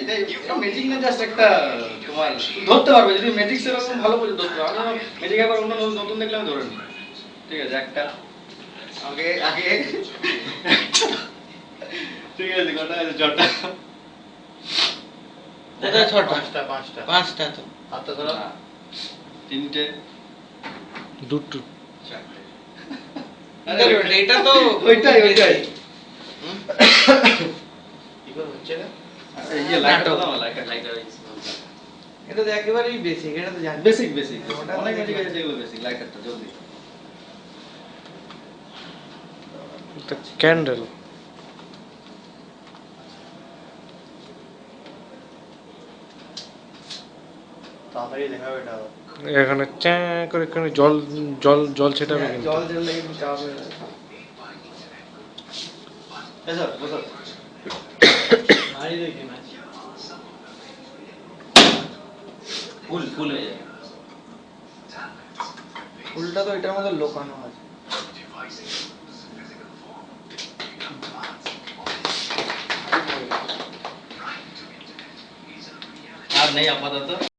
এটা ম্যাজিক না, জাস্ট একটা তোমার ধরতে পারবে যদি ম্যাজিক সেরকম ভালো করে ধরতে পারবে। আমি ম্যাজিক একবার অন্য নতুন দেখলে আমি ধরে নিই। ঠিক আছে, একটা আগে আগে ঠিক আছে, কটা আছে? ছটা। কোথায় ছটা? পাঁচটা পাঁচটা পাঁচটা তো। হাতটা ধরো। না, তিনটে, দুটো। চারটে। এটা তো ওইটাই ওইটাই। কি করে হচ্ছে না? এই যে লাইটটা নাটক। দাও, লাইটটা এটা তো একেবারেই বেসিক, এটা তো জানি। বেসিক বেসিক ওটা অনেক তো ম্যাজিক দেখলাম। আছে যেগুলো বেসিক। লাইটারটা জলদি। এটা ক্যান্ডেল। তাড়াতাড়ি দেখাবে এটা। এখানে চ্যাঁ করে এখানে জল জল জল ছেটাবে হ্যাঁ, কিন্তু। জল জল লেগে দিতে হবে। এসো বসো। মারি দেখি ম্যাচ। ফুল ফুল হয়ে যাবে। ফুলটা তো এটার মধ্যে লোকানো আছে। আর নেই আপাতত।